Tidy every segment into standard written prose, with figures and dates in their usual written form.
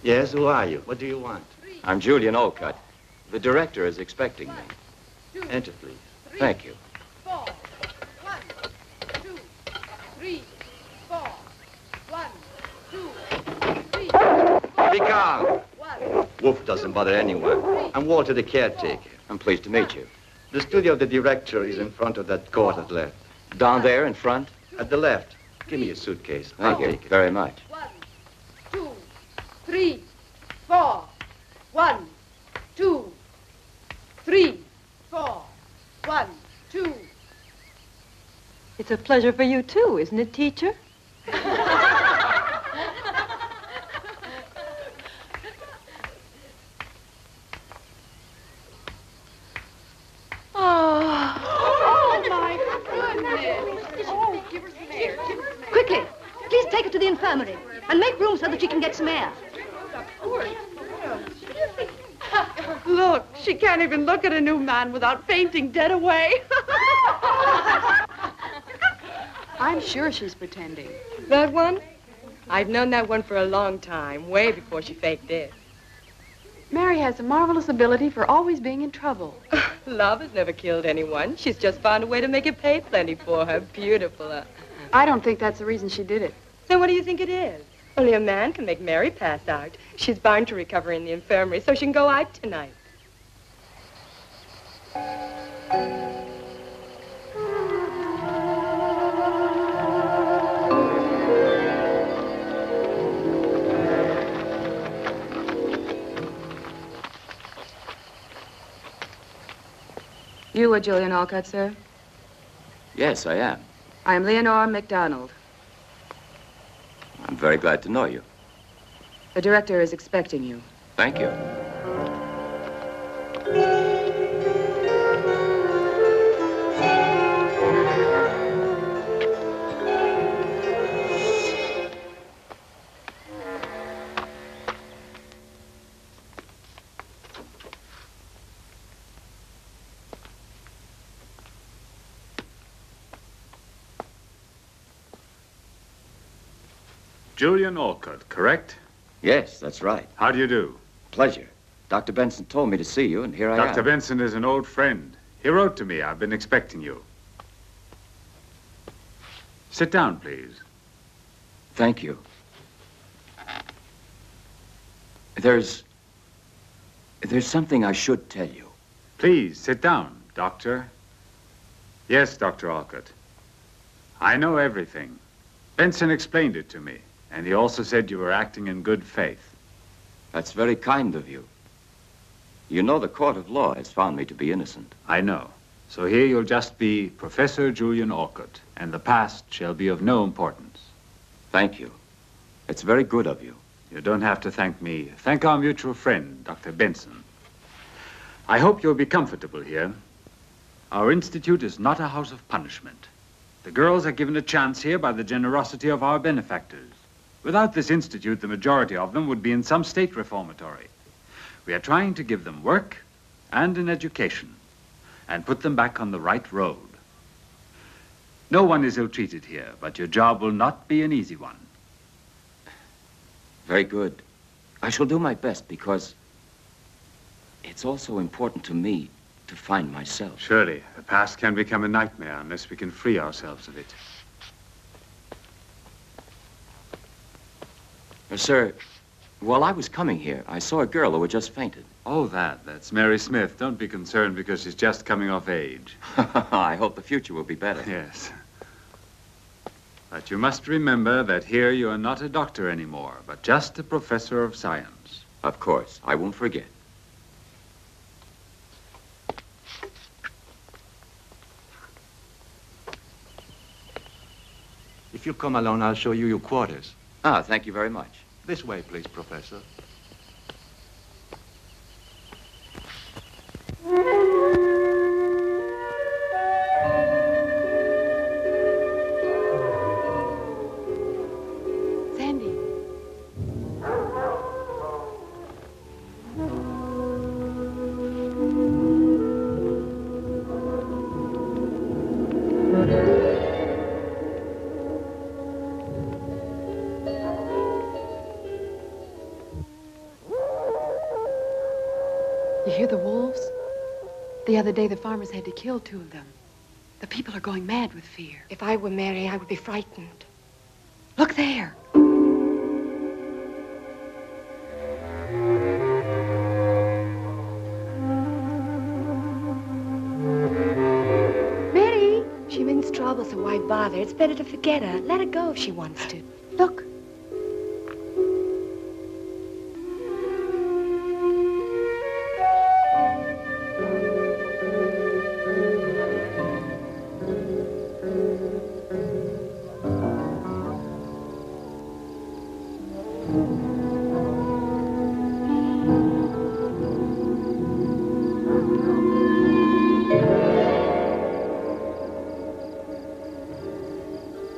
Yes, who are you? What do you want? I'm Julian Olcott. The director is expecting me. Enter, please. Thank you. 4. 1, 2, 3, 4. 1, 2, 3. 4. Be calm. 1. Wolf doesn't bother anyone. I'm Walter, the caretaker. I'm pleased to meet you. The studio of the director is in front of that court at left. Down there in front? At the left. Give me your suitcase. Thank I'll you take it. very much. 1, 2, 3, 4. 1, 2, 3, 4. 1, 2. It's a pleasure for you, too, isn't it, teacher? Quickly, please take her to the infirmary and make room so that she can get some air. Look, she can't even look at a new man without fainting dead away. I'm sure she's pretending. That one? I've known that one for a long time, way before she faked it. Mary has a marvelous ability for always being in trouble. Love has never killed anyone. She's just found a way to make it pay plenty for her. Beautiful. I don't think that's the reason she did it. Then what do you think it is? Only a man can make Mary pass out. She's bound to recover in the infirmary so she can go out tonight. You are Julian Olcott, sir? Yes, I am. I am Leonore MacDonald. I'm very glad to know you. The director is expecting you. Thank you. Julian Olcott, correct? Yes, that's right. How do you do? Pleasure. Dr. Benson told me to see you, and here I am. Dr. Benson is an old friend. He wrote to me. I've been expecting you. Sit down, please. Thank you. There's something I should tell you. Please, sit down, Doctor. Yes, Dr. Olcott. I know everything. Benson explained it to me, and he also said you were acting in good faith. That's very kind of you. You know the court of law has found me to be innocent. I know. So here you'll just be Professor Julian Olcott, and the past shall be of no importance. Thank you. It's very good of you. You don't have to thank me. Thank our mutual friend, Dr. Benson. I hope you'll be comfortable here. Our institute is not a house of punishment. The girls are given a chance here by the generosity of our benefactors. Without this institute, the majority of them would be in some state reformatory. We are trying to give them work and an education and put them back on the right road. No one is ill-treated here, but your job will not be an easy one. Very good. I shall do my best because it's also important to me to find myself. Surely, the past can become a nightmare unless we can free ourselves of it. Sir, while I was coming here, I saw a girl who had just fainted. Oh, that's Mary Smith. Don't be concerned because she's just coming of age. I hope the future will be better. Yes. But you must remember that here you are not a doctor anymore, but just a professor of science. Of course. I won't forget. If you come along, I'll show you your quarters. Ah, thank you very much. This way, please, Professor. Sandy. You hear the wolves? The other day, the farmers had to kill 2 of them. The people are going mad with fear. If I were Mary, I would be frightened. Look there. Mary! She means trouble, so why bother? It's better to forget her. Let her go if she wants to. Look.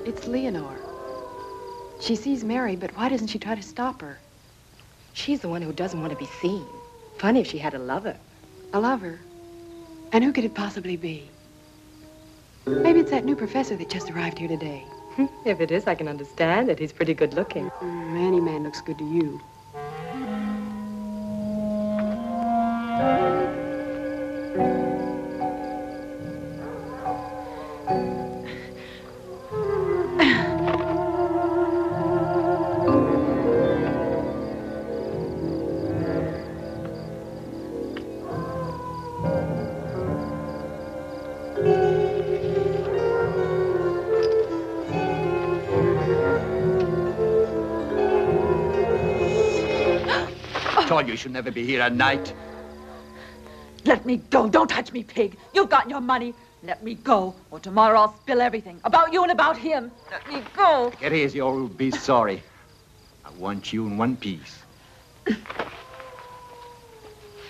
It's Leonore. She sees Mary, but why doesn't she try to stop her? She's the one who doesn't want to be seen. Funny if she had a lover. A lover? And who could it possibly be? Maybe it's that new professor that just arrived here today. If it is, I can understand it. He's pretty good looking. Any man looks good to you. Told you should never be here at night. Let me go. Don't touch me, pig. You've got your money. Let me go, or tomorrow I'll spill everything. About you and about him. Let me go. Get easy or you'll be sorry. I want you in one piece.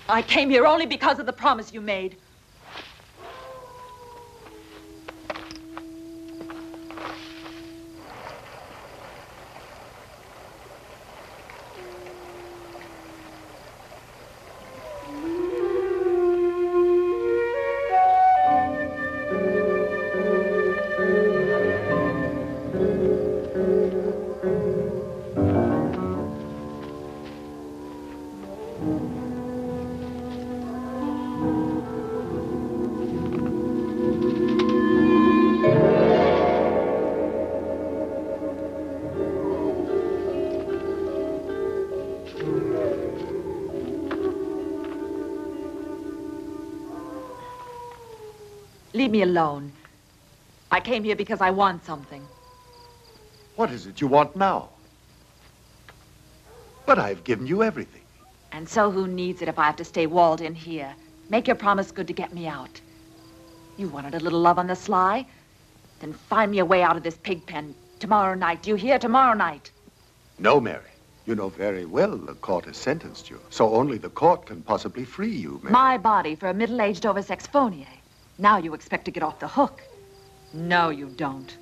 I came here only because of the promise you made. Leave me alone. I came here because I want something. What is it you want now? But I've given you everything. And so who needs it if I have to stay walled in here? Make your promise good to get me out. You wanted a little love on the sly? Then find me a way out of this pig pen tomorrow night. Do you hear? Tomorrow night. No, Mary. You know very well the court has sentenced you, so only the court can possibly free you, Mary. My body for a middle-aged over-sexphonier. Now you expect to get off the hook. No, you don't.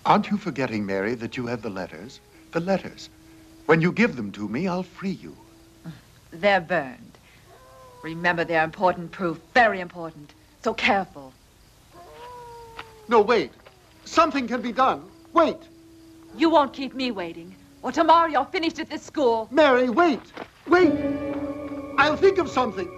Aren't you forgetting, Mary, that you have the letters? The letters. When you give them to me, I'll free you. They're burned. Remember, they're important proof. Very important. So careful. No, wait. Something can be done. Wait. You won't keep me waiting. Or tomorrow you're finished at this school. Mary, wait. Wait. I'll think of something.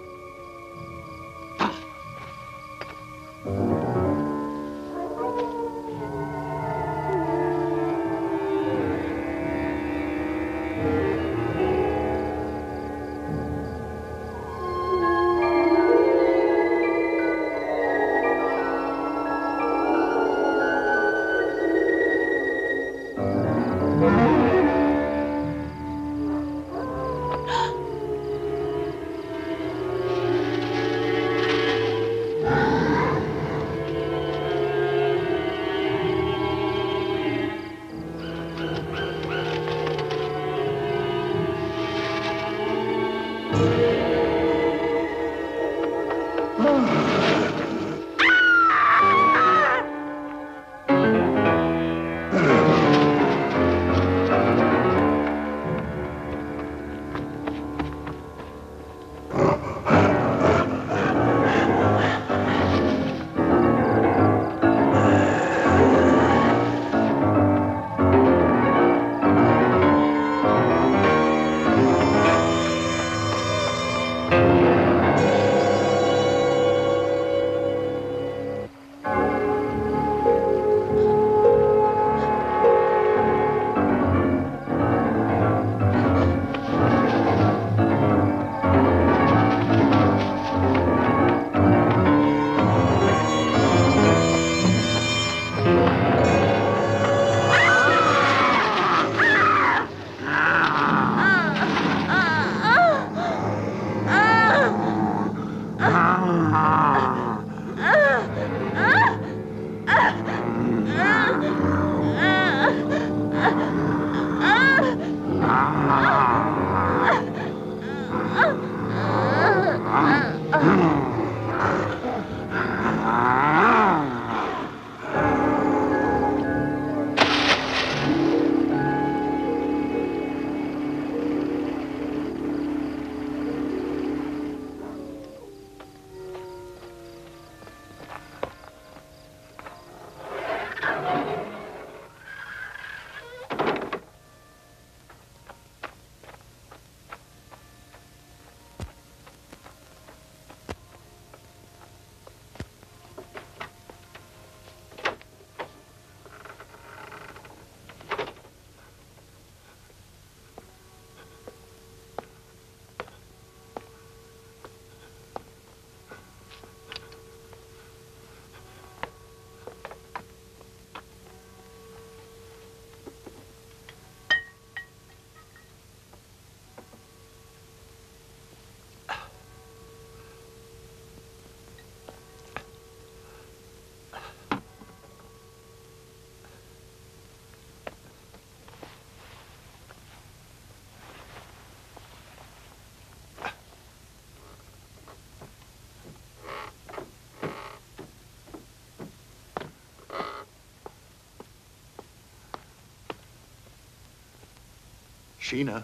Sheena.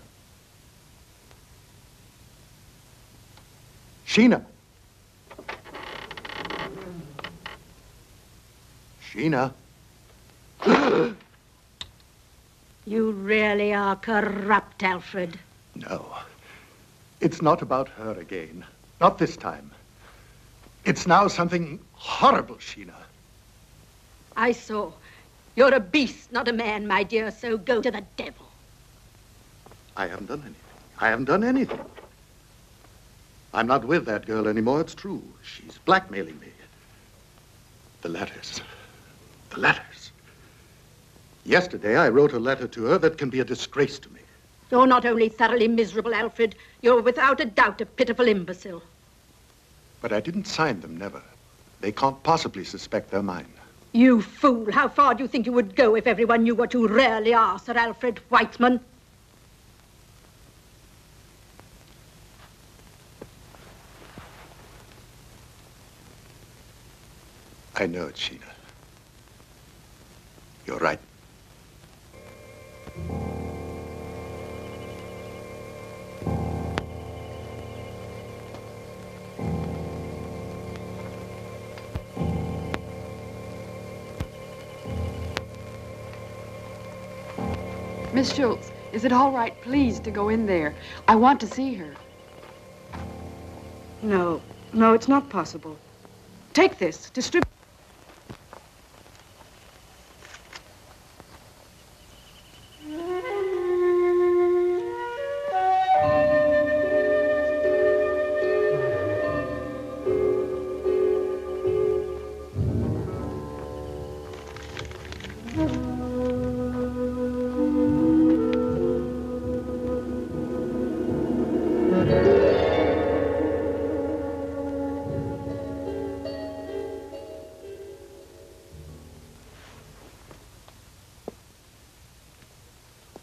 Sheena. Sheena. You really are corrupt, Alfred. No. It's not about her again. Not this time. It's now something horrible, Sheena. I saw. You're a beast, not a man, my dear, so go to the devil. I haven't done anything. I haven't done anything. I'm not with that girl anymore, it's true. She's blackmailing me. The letters. The letters. Yesterday, I wrote a letter to her that can be a disgrace to me. You're not only thoroughly miserable, Alfred, you're without a doubt a pitiful imbecile. But I didn't sign them, never. They can't possibly suspect they're mine. You fool! How far do you think you would go if everyone knew what you really are, Sir Alfred Weitzman? I know it, Sheena. You're right. Miss Schultz, is it all right, please, to go in there? I want to see her. No, it's not possible. Take this, distribute.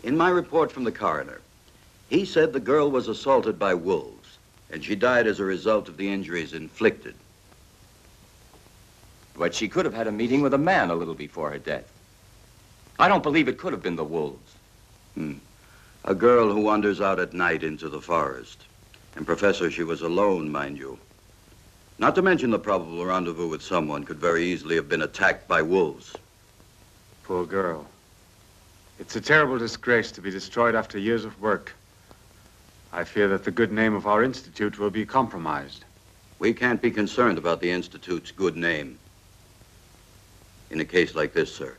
In my report from the coroner, he said the girl was assaulted by wolves, and she died as a result of the injuries inflicted. But she could have had a meeting with a man a little before her death. I don't believe it could have been the wolves. A girl who wanders out at night into the forest. And, Professor, she was alone, mind you. Not to mention the probable rendezvous with someone could very easily have been attacked by wolves. Poor girl. It's a terrible disgrace to be destroyed after years of work. I fear that the good name of our institute will be compromised. We can't be concerned about the Institute's good name in a case like this, sir.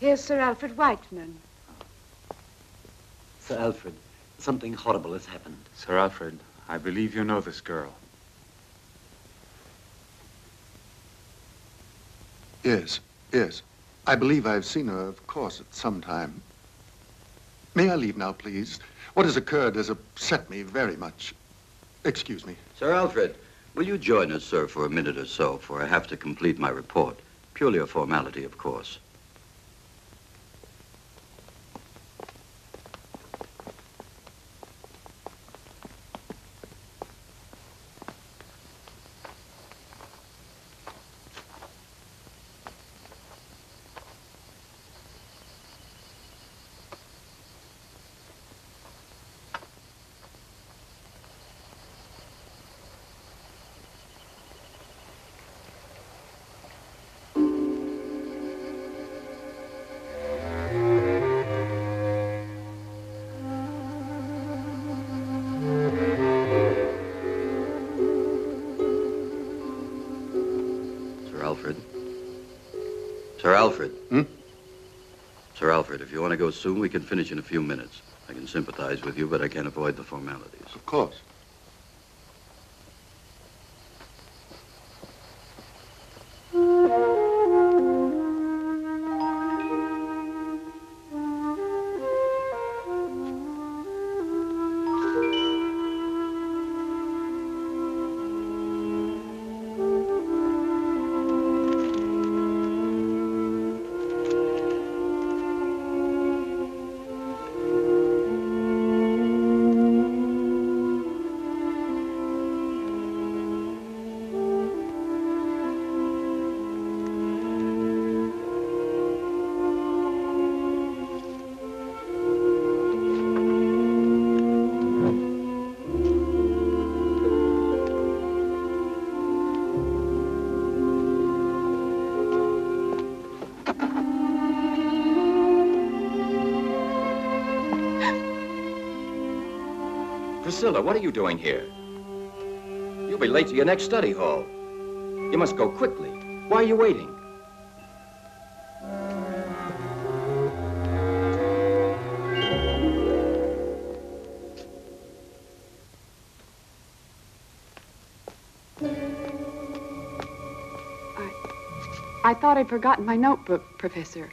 Here's Sir Alfred Weitzman. Sir Alfred, something horrible has happened. Sir Alfred, I believe you know this girl. Yes. Yes. I believe I've seen her, of course, at some time. May I leave now, please? What has occurred has upset me very much. Excuse me. Sir Alfred, will you join us, sir, for a minute or so, for I have to complete my report. Purely a formality, of course. Alfred. Hmm? Sir Alfred, if you want to go soon, we can finish in a few minutes. I can sympathize with you, but I can't avoid the formalities. Of course. Priscilla, what are you doing here? You'll be late to your next study hall. You must go quickly. Why are you waiting? I thought I'd forgotten my notebook, Professor.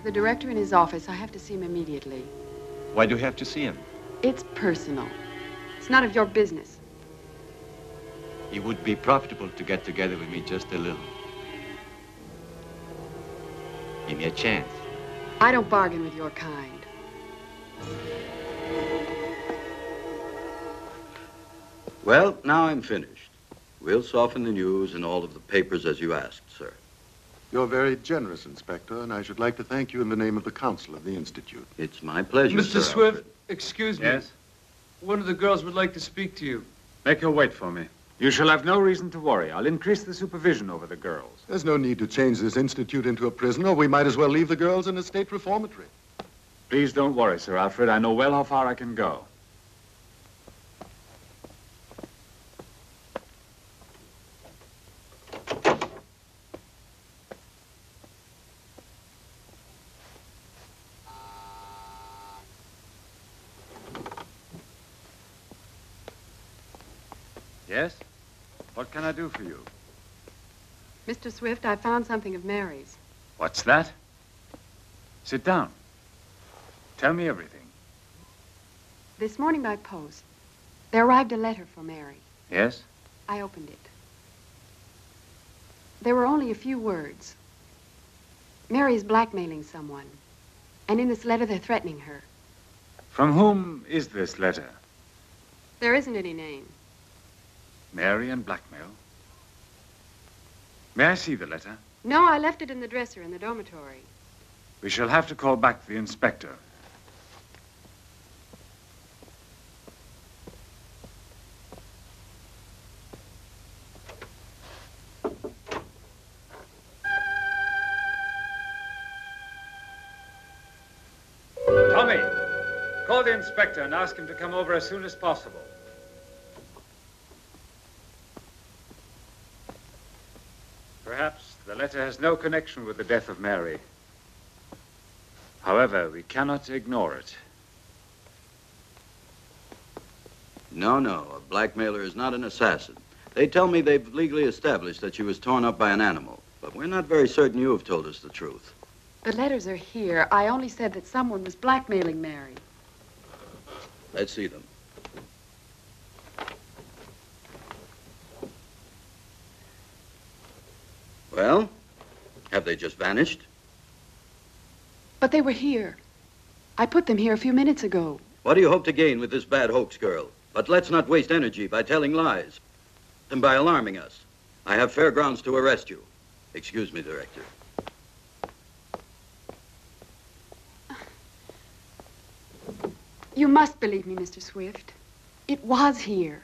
The director in his office. I have to see him immediately. Why do you have to see him? It's personal. It's none of your business. It would be profitable to get together with me just a little. Give me a chance. I don't bargain with your kind. Well, now I'm finished. We'll soften the news in all of the papers as you asked, sir. You're very generous, Inspector, and I should like to thank you in the name of the council of the Institute. It's my pleasure, Mr. Sir Swift, Alfred. excuse me. Yes? One of the girls would like to speak to you. Make her wait for me. You shall have no reason to worry. I'll increase the supervision over the girls. There's no need to change this institute into a prison, or we might as well leave the girls in a state reformatory. Please don't worry, Sir Alfred. I know well how far I can go. Yes? What can I do for you? Mr. Swift, I found something of Mary's. What's that? Sit down. Tell me everything. This morning by post, there arrived a letter for Mary. Yes? I opened it. There were only a few words. Mary is blackmailing someone, and in this letter they're threatening her. From whom is this letter? There isn't any name. Mary and blackmail? May I see the letter? No, I left it in the dresser in the dormitory. We shall have to call back the inspector. Tommy, call the inspector and ask him to come over as soon as possible. Perhaps the letter has no connection with the death of Mary. However, we cannot ignore it. No, a blackmailer is not an assassin. They tell me they've legally established that she was torn up by an animal, but we're not very certain you have told us the truth. The letters are here. I only said that someone was blackmailing Mary. Let's see them. Well, have they just vanished? But they were here. I put them here a few minutes ago. What do you hope to gain with this bad hoax girl? But let's not waste energy by telling lies and by alarming us. I have fair grounds to arrest you. Excuse me, Director. You must believe me, Mr. Swift. It was here.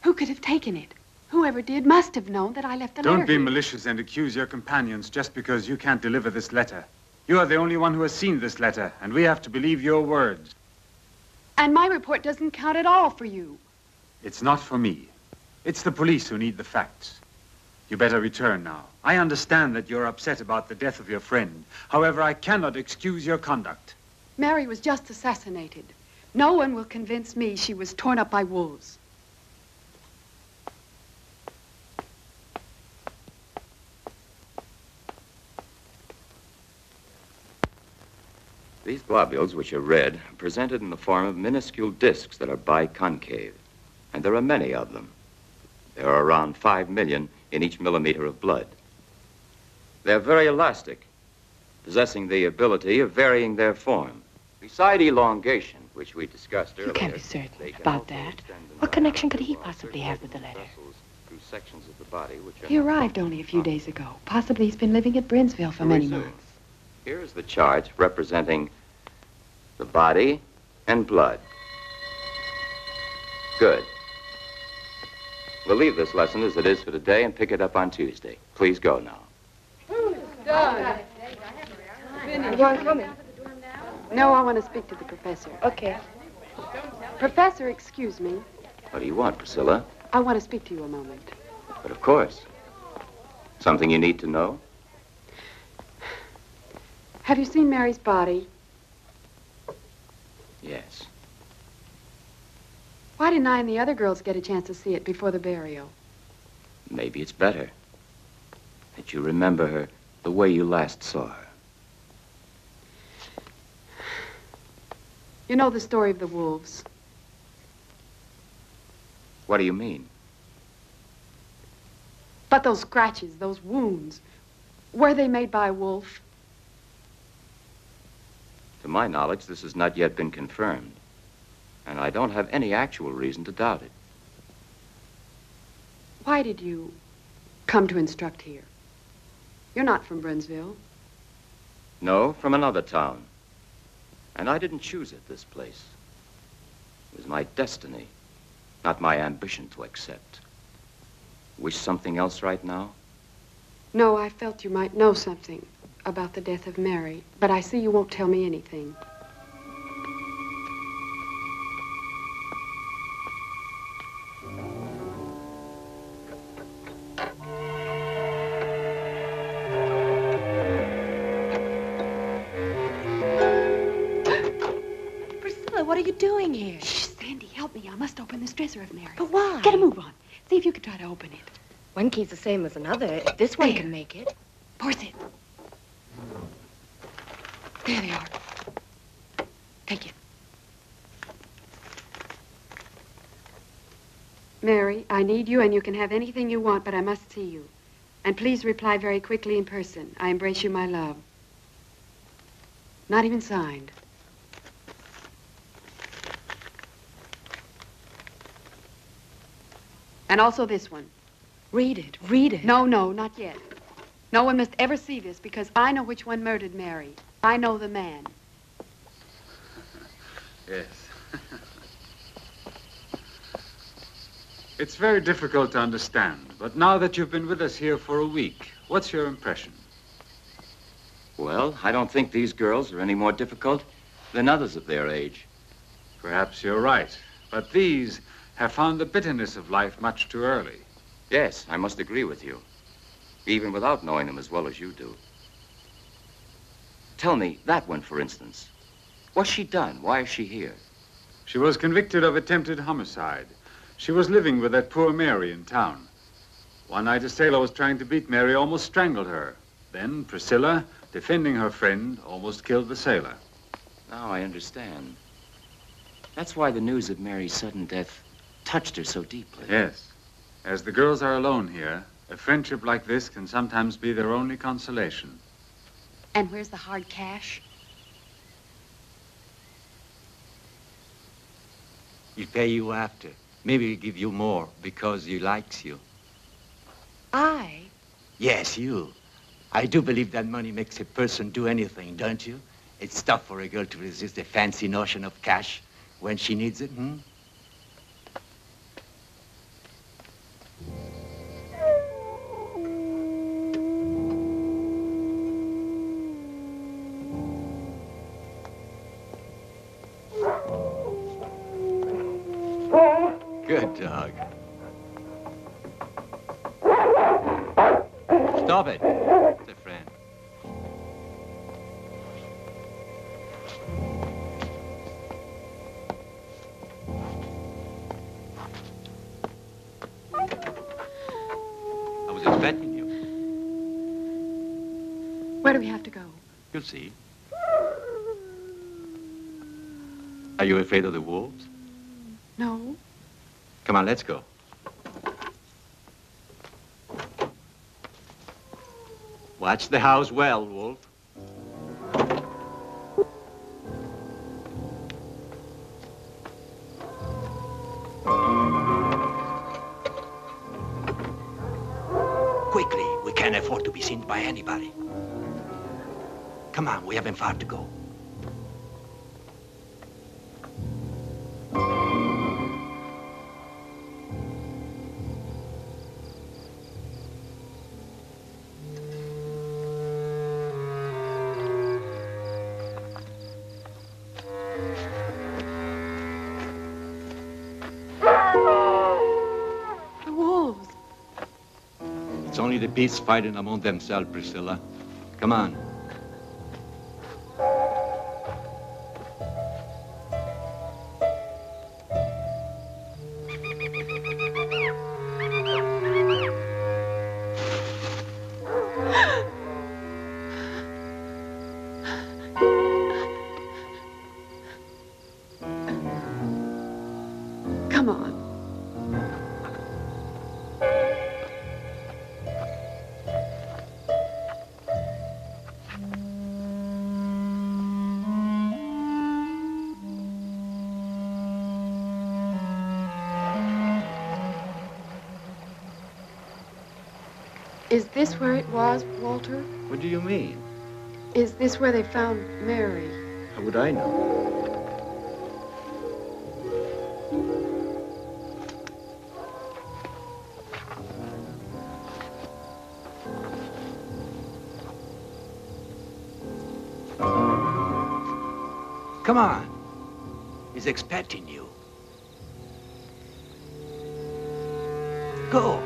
Who could have taken it? Whoever did must have known that I left the letter. Don't be malicious and accuse your companions just because you can't deliver this letter. You are the only one who has seen this letter, and we have to believe your words. And my report doesn't count at all for you. It's not for me. It's the police who need the facts. You better return now. I understand that you're upset about the death of your friend. However, I cannot excuse your conduct. Mary was just assassinated. No one will convince me she was torn up by wolves. These globules, which are red, are presented in the form of minuscule discs that are biconcave, and there are many of them. There are around 5 million in each millimeter of blood. They're very elastic, possessing the ability of varying their form. Beside elongation, which we discussed earlier... You can't be certain about that. What connection could he possibly have with the letter? Sections of the body which are... He arrived only a few days ago. Possibly he's been living at Brinsville for many months. Here's the chart representing the body and blood. Good. We'll leave this lesson as it is for today and pick it up on Tuesday. Please go now. Done. You aren't coming? No, I want to speak to the professor. Okay. Professor, excuse me. What do you want, Priscilla? I want to speak to you a moment. But of course. Something you need to know? Have you seen Mary's body? Yes. Why didn't I and the other girls get a chance to see it before the burial? Maybe it's better that you remember her the way you last saw her. You know the story of the wolves. What do you mean? But those scratches, those wounds, were they made by a wolf? To my knowledge, this has not yet been confirmed. And I don't have any actual reason to doubt it. Why did you come to instruct here? You're not from Brinsville. No, from another town. And I didn't choose it, this place. It was my destiny, not my ambition to accept. Wish something else right now? No, I felt you might know something about the death of Mary, but I see you won't tell me anything. Priscilla, what are you doing here? Shh, Sandy, help me. I must open this dresser of Mary. But why? Get a move on. See if you can try to open it. One key's the same as another. If this one can make it. Force it. There they are. Take it. Mary, I need you, and you can have anything you want, but I must see you. And please reply very quickly in person. I embrace you, my love. Not even signed. And also this one. Read it. Read it. No, no, not yet. No one must ever see this because I know which one murdered Mary. I know the man. Yes. It's very difficult to understand, but now that you've been with us here for a week, what's your impression? Well, I don't think these girls are any more difficult than others of their age. Perhaps you're right, but these have found the bitterness of life much too early. Yes, I must agree with you, even without knowing them as well as you do. Tell me, that one, for instance. What's she done? Why is she here? She was convicted of attempted homicide. She was living with that poor Mary in town. One night, a sailor was trying to beat Mary, almost strangled her. Then Priscilla, defending her friend, almost killed the sailor. Now I understand. That's why the news of Mary's sudden death touched her so deeply. Yes. As the girls are alone here, a friendship like this can sometimes be their only consolation. And where's the hard cash? He'll pay you after. Maybe he'll give you more because he likes you. I? Yes, you. I do believe that money makes a person do anything, don't you? It's tough for a girl to resist the fancy notion of cash when she needs it, Stop it. It's a friend. I was expecting you. Where do we have to go? You'll see. Are you afraid of the wolves? No. Come on, let's go. Watch the house well, Wolf. Quickly, we can't afford to be seen by anybody. Come on, we haven't far to go. It's only the beasts fighting among themselves, Priscilla. Come on. Come on. Is this where it was, Walter? What do you mean? Is this where they found Mary? How would I know? Come on. He's expecting you. Go.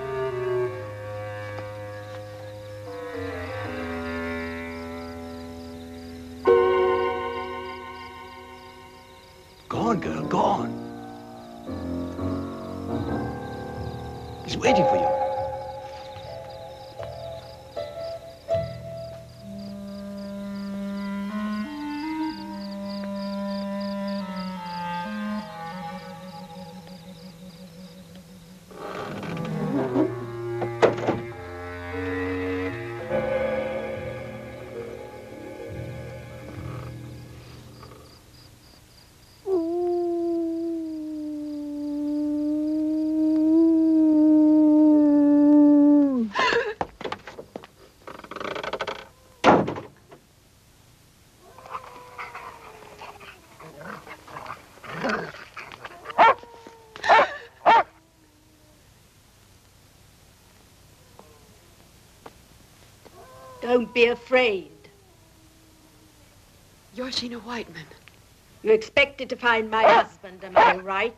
Go on, girl, go on. He's waiting for you. Don't be afraid. You're Sheena Whiteman. You expected to find my husband, am I right?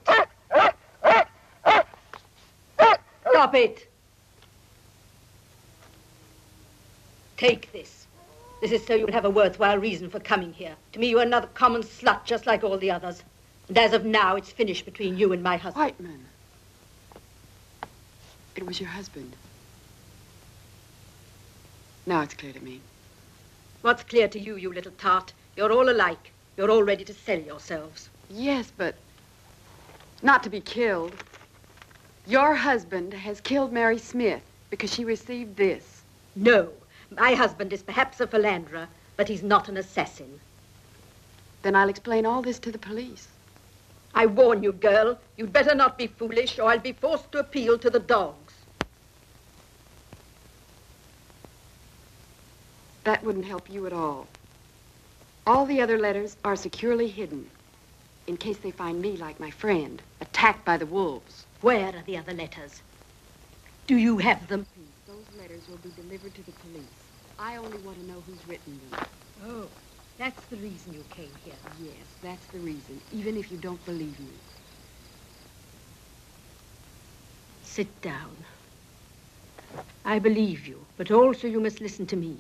Stop it. Take this. This is so you would have a worthwhile reason for coming here. To me, you're another common slut, just like all the others. And as of now, it's finished between you and my husband. Whiteman. It was your husband. Now it's clear to me. What's clear to you, you little tart? You're all alike. You're all ready to sell yourselves. Yes, but not to be killed. Your husband has killed Mary Smith because she received this. No. My husband is perhaps a philanderer, but he's not an assassin. Then I'll explain all this to the police. I warn you, girl, you'd better not be foolish, or I'll be forced to appeal to the dogs. That wouldn't help you at all. All the other letters are securely hidden, in case they find me, like my friend, attacked by the wolves. Where are the other letters? Do you have them? Those letters will be delivered to the police. I only want to know who's written them. Oh, that's the reason you came here. Yes, that's the reason, even if you don't believe me. Sit down. I believe you, but also you must listen to me.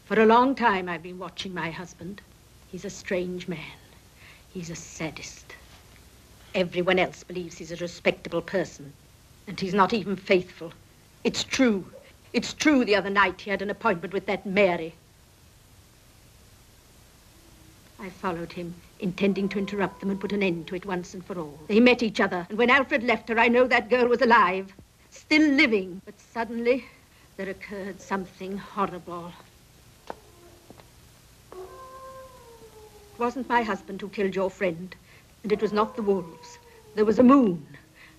For a long time I've been watching my husband. He's a strange man. He's a sadist. Everyone else believes he's a respectable person, and he's not even faithful. It's true. It's true the other night he had an appointment with that Mary. I followed him, intending to interrupt them and put an end to it once and for all. They met each other, and when Alfred left her, I know that girl was alive, still living. But suddenly, there occurred something horrible. It wasn't my husband who killed your friend, and it was not the wolves. There was a moon.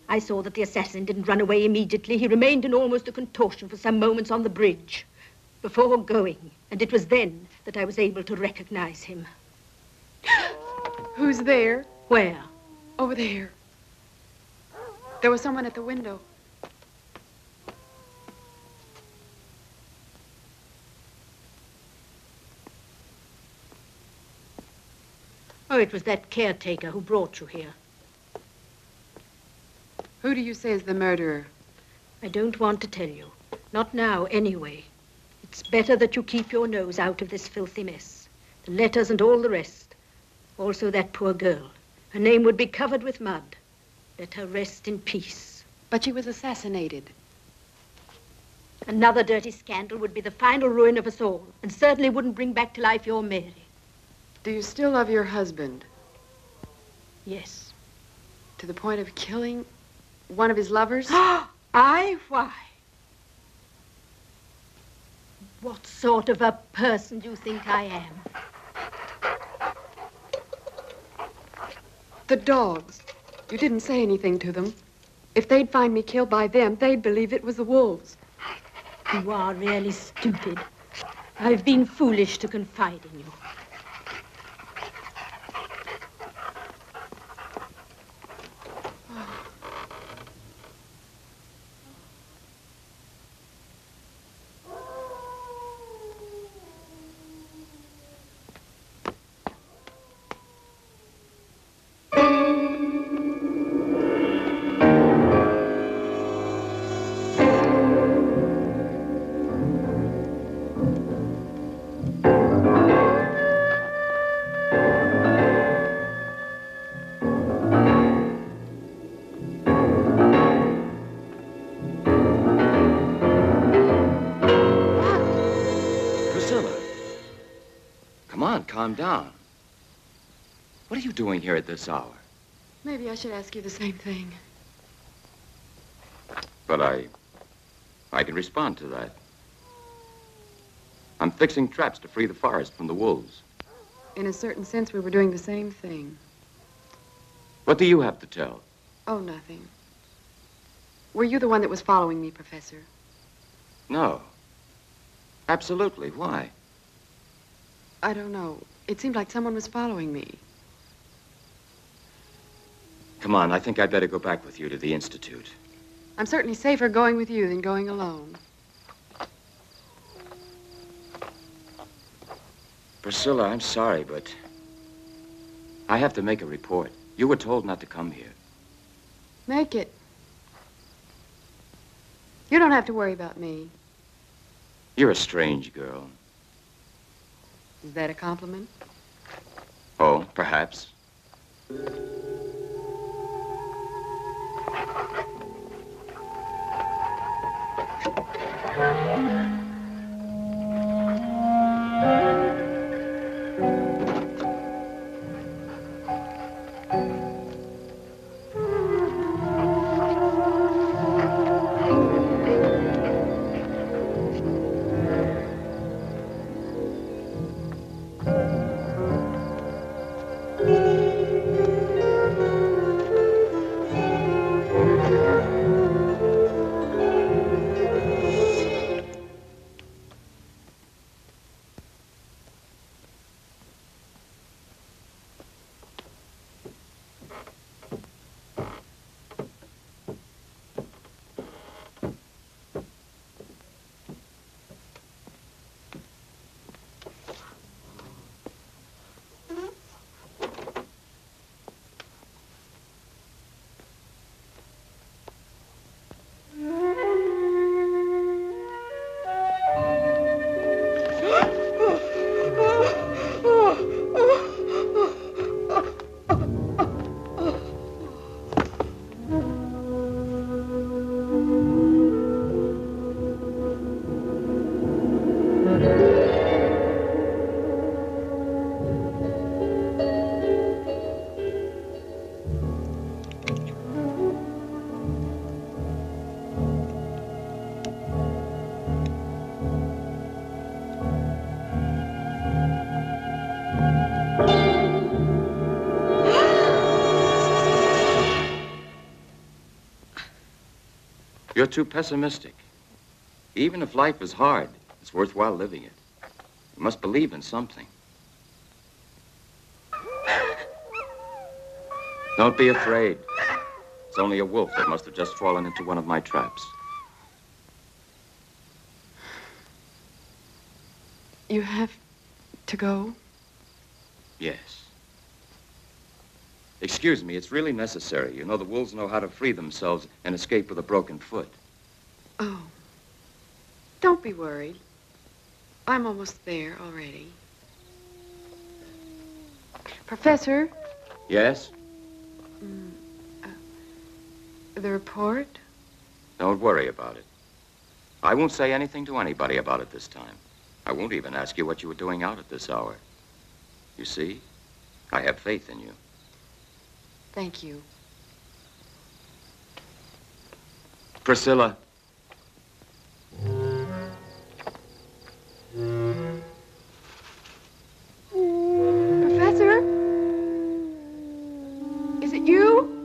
I saw that the assassin didn't run away immediately. He remained in almost a contortion for some moments on the bridge before going, and it was then that I was able to recognize him. Who's there? Where? Over there. There was someone at the window. Oh, it was that caretaker who brought you here. Who do you say is the murderer? I don't want to tell you. Not now, anyway. It's better that you keep your nose out of this filthy mess. The letters and all the rest. Also that poor girl. Her name would be covered with mud. Let her rest in peace. But she was assassinated. Another dirty scandal would be the final ruin of us all, and certainly wouldn't bring back to life your Mary. Do you still love your husband? Yes. To the point of killing one of his lovers? I? Why? What sort of a person do you think I am? The dogs. You didn't say anything to them. If they'd find me killed by them, they'd believe it was the wolves. You are really stupid. I've been foolish to confide in you. Calm down. What are you doing here at this hour? Maybe I should ask you the same thing. But I can respond to that. I'm fixing traps to free the forest from the wolves. In a certain sense, we were doing the same thing. What do you have to tell? Oh, nothing. Were you the one that was following me, Professor? No. Absolutely. Why? I don't know. It seemed like someone was following me. Come on, I think I'd better go back with you to the Institute. I'm certainly safer going with you than going alone. Priscilla, I'm sorry, but I have to make a report. You were told not to come here. Make it. You don't have to worry about me. You're a strange girl. Is that a compliment? Oh, perhaps. You're too pessimistic. Even if life is hard, it's worthwhile living it. You must believe in something. Don't be afraid. It's only a wolf that must have just fallen into one of my traps. You have to go? Yes. Excuse me, it's really necessary. You know, the wolves know how to free themselves and escape with a broken foot. Oh. Don't be worried. I'm almost there already. Professor? Yes? The report? Don't worry about it. I won't say anything to anybody about it this time. I won't even ask you what you were doing out at this hour. You see, I have faith in you. Thank you. Priscilla. Professor? Is it you?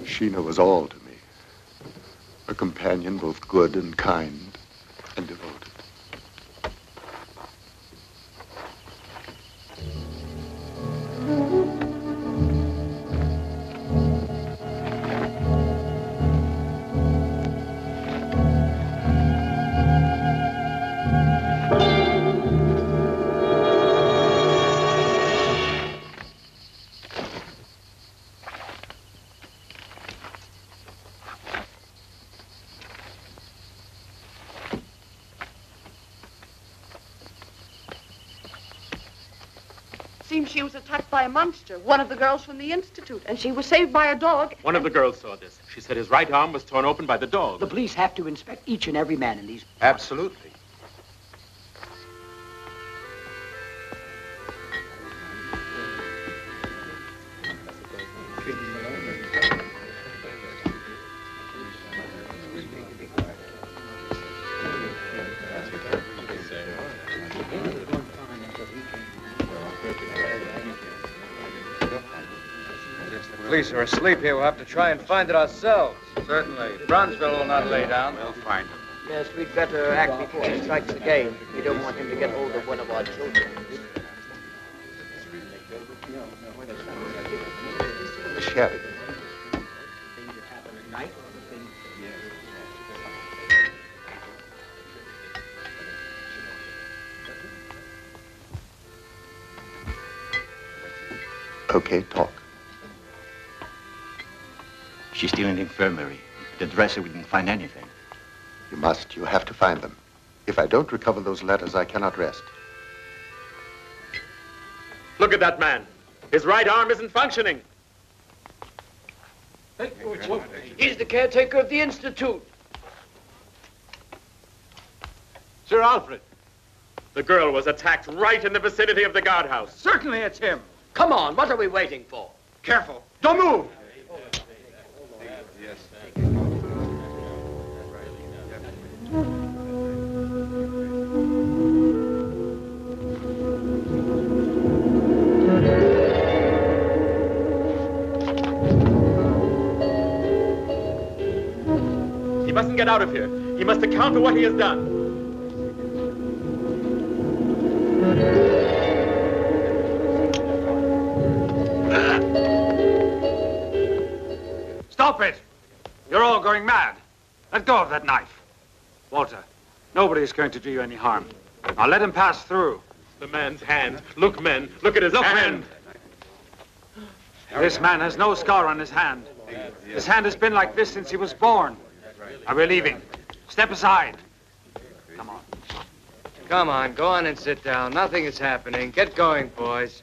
Sheena was all to me. A companion both good and kind and devoted. Seems she was attacked by a monster, one of the girls from the Institute, and she was saved by a dog. One of the girls saw this. She said his right arm was torn open by the dog. The police have to inspect each and every man in these... Absolutely. The police are asleep here. We'll have to try and find it ourselves. Certainly. Brownsville will not lay down. We'll find him. Yes, we'd better act before he strikes again. We don't want him to get hold of one of our children. Schell. Okay, talk. She's still in the infirmary. The dresser, we didn't find anything. You must. You have to find them. If I don't recover those letters, I cannot rest. Look at that man. His right arm isn't functioning. He's the caretaker of the Institute. Sir Alfred. The girl was attacked right in the vicinity of the guardhouse. Certainly it's him. Come on, what are we waiting for? Careful. Don't move. get out of here. He must account for what he has done. Stop it! You're all going mad. Let go of that knife. Walter, nobody's going to do you any harm. Now let him pass through. The man's hand. Look, men. Look at his hand. This man has no scar on his hand. His hand has been like this since he was born. Now we're leaving. Step aside. Come on. Come on, go on and sit down. Nothing is happening. Get going, boys.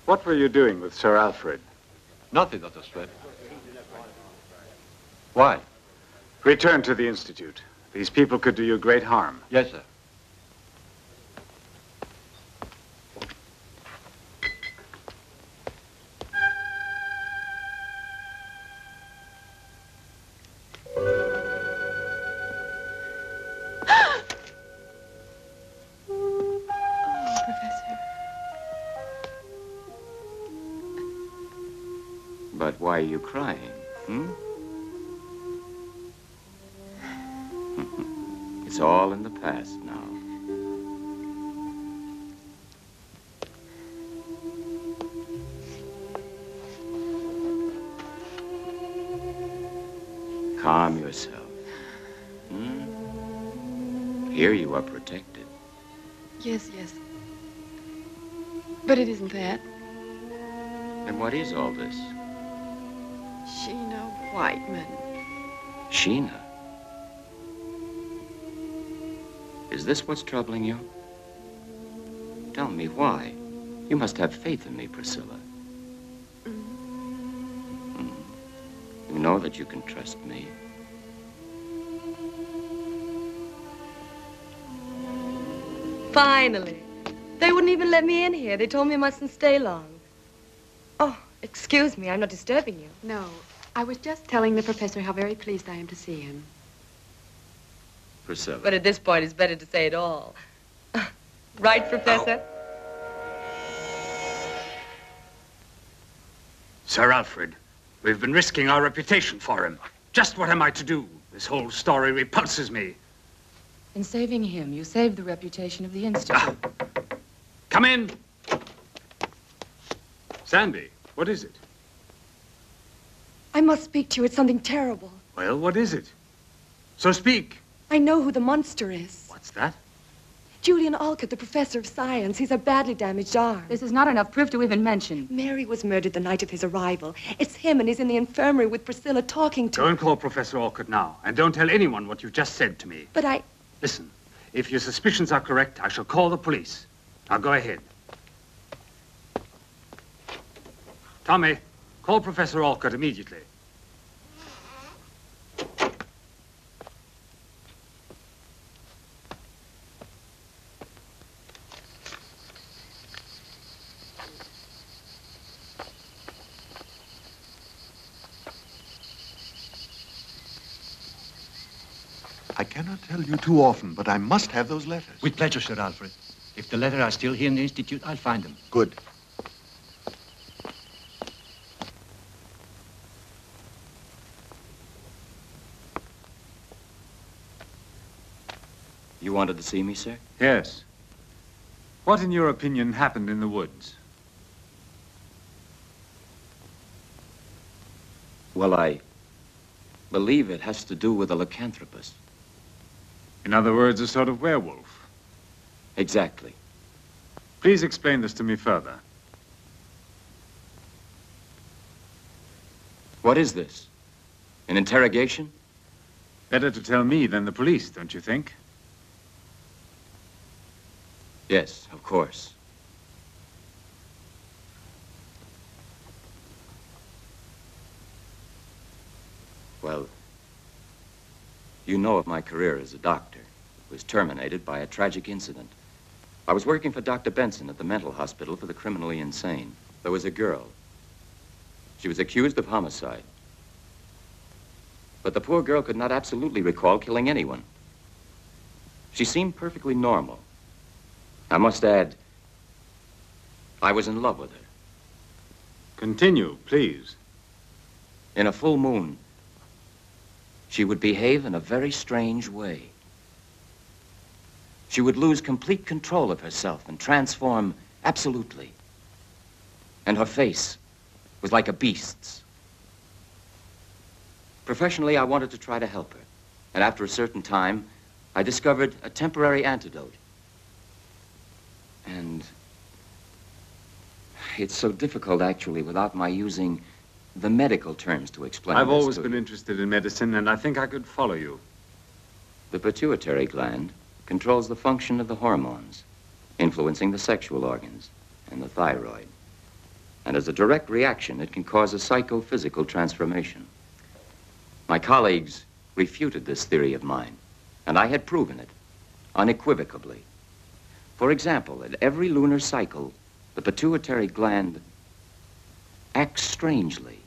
What were you doing with Sir Alfred? Nothing, Dr. Sweat. Why? Return to the Institute. These people could do you great harm. Yes, sir. But why are you crying, It's all in the past now. Calm yourself. Here you are protected. Yes, yes. But it isn't that. Then what is all this? Sheena Whiteman. Sheena? Is this what's troubling you? Tell me why. You must have faith in me, Priscilla. You know that you can trust me. Finally. They wouldn't even let me in here. They told me I mustn't stay long. Oh, excuse me. I'm not disturbing you. No, I was just telling the professor how very pleased I am to see him. Priscilla. But at this point, it's better to say it all. Right, Professor? Sir Alfred, we've been risking our reputation for him. Just what am I to do? This whole story repulses me. In saving him, you saved the reputation of the Institute. Come in. Sandy, what is it? I must speak to you. It's something terrible. Well, what is it? So speak. I know who the monster is. What's that? Julian Alcott, the professor of science. He's a badly damaged arm. This is not enough proof to even mention. Mary was murdered the night of his arrival. It's him, and he's in the infirmary with Priscilla talking to Go him. and call Professor Alcott now, and don't tell anyone what you just said to me. But I... Listen, if your suspicions are correct, I shall call the police. Now go ahead. Tommy, call Professor Alcott immediately. I cannot tell you too often, but I must have those letters. With pleasure, Sir Alfred. If the letters are still here in the Institute, I'll find them. Good. You wanted to see me, sir? Yes. What, in your opinion, happened in the woods? Well, I believe it has to do with a lycanthropist. In other words, a sort of werewolf. Exactly. Please explain this to me further. What is this? An interrogation? Better to tell me than the police, don't you think? Yes, of course. Well, you know of my career as a doctor. It was terminated by a tragic incident. I was working for Dr. Benson at the mental hospital for the criminally insane. There was a girl. She was accused of homicide. But the poor girl could not absolutely recall killing anyone. She seemed perfectly normal. I must add, I was in love with her. Continue, please. In a full moon, she would behave in a very strange way. She would lose complete control of herself and transform absolutely. And her face was like a beast's. Professionally, I wanted to try to help her. And after a certain time, I discovered a temporary antidote. And it's so difficult, actually, without my using the medical terms to explain I've this always to been you. interested in medicine, and I think I could follow you. The pituitary gland controls the function of the hormones, influencing the sexual organs and the thyroid. And as a direct reaction, it can cause a psychophysical transformation. My colleagues refuted this theory of mine, and I had proven it unequivocally. For example, at every lunar cycle, the pituitary gland acts strangely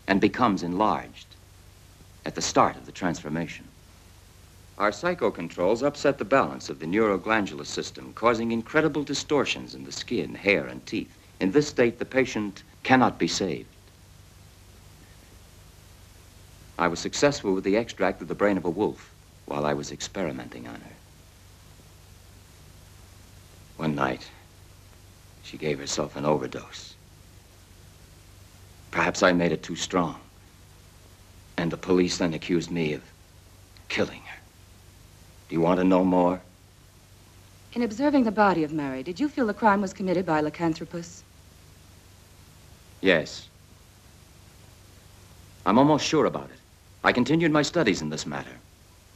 and becomes enlarged at the start of the transformation. Our psychocontrols upset the balance of the neuroglandular system, causing incredible distortions in the skin, hair, and teeth. In this state, the patient cannot be saved. I was successful with the extract of the brain of a wolf while I was experimenting on her. One night, she gave herself an overdose. Perhaps I made it too strong. And the police then accused me of killing her. Do you want to know more? In observing the body of Mary, did you feel the crime was committed by a lycanthropus? Yes. I'm almost sure about it. I continued my studies in this matter.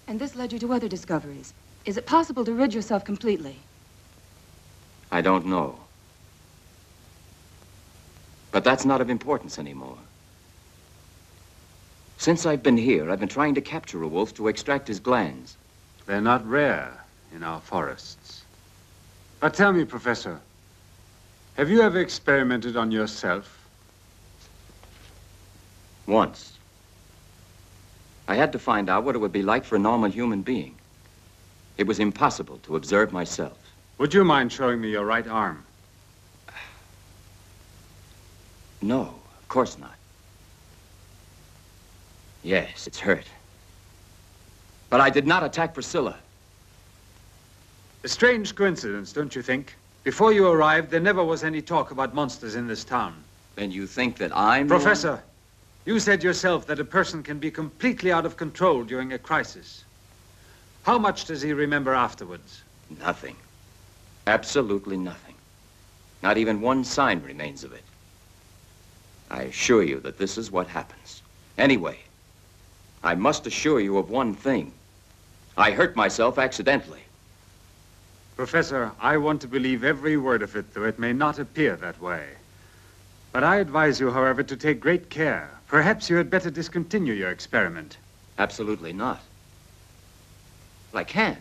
And this led you to other discoveries. Is it possible to rid yourself completely? I don't know. But that's not of importance anymore. Since I've been here, I've been trying to capture a wolf to extract his glands. They're not rare in our forests. But tell me, Professor, have you ever experimented on yourself? Once. I had to find out what it would be like for a normal human being. It was impossible to observe myself. Would you mind showing me your right arm? No, of course not. Yes, it's hurt. But I did not attack Priscilla. A strange coincidence, don't you think? Before you arrived, there never was any talk about monsters in this town. Then you think that I'm... Professor, you said yourself that a person can be completely out of control during a crisis. How much does he remember afterwards? Nothing. Absolutely nothing. Not even one sign remains of it. I assure you that this is what happens. Anyway, I must assure you of one thing. I hurt myself accidentally. Professor, I want to believe every word of it, though it may not appear that way. But I advise you, however, to take great care. Perhaps you had better discontinue your experiment. Absolutely not. But I can't.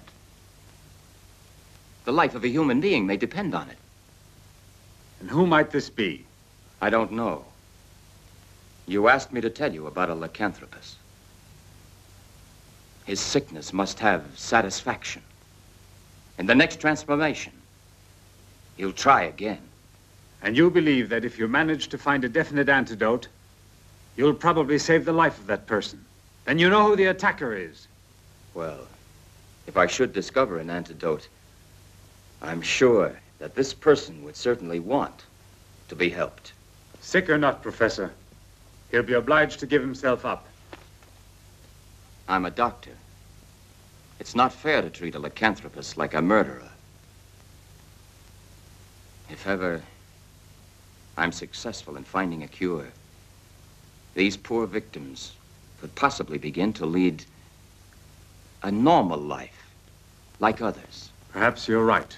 The life of a human being may depend on it. And who might this be? I don't know. You asked me to tell you about a lycanthropus. His sickness must have satisfaction. In the next transformation, he'll try again. And you believe that if you manage to find a definite antidote, you'll probably save the life of that person. Then you know who the attacker is. Well, if I should discover an antidote, I'm sure that this person would certainly want to be helped. Sick or not, Professor, he'll be obliged to give himself up. I'm a doctor. It's not fair to treat a lycanthropus like a murderer. If ever I'm successful in finding a cure, these poor victims could possibly begin to lead a normal life, like others. Perhaps you're right,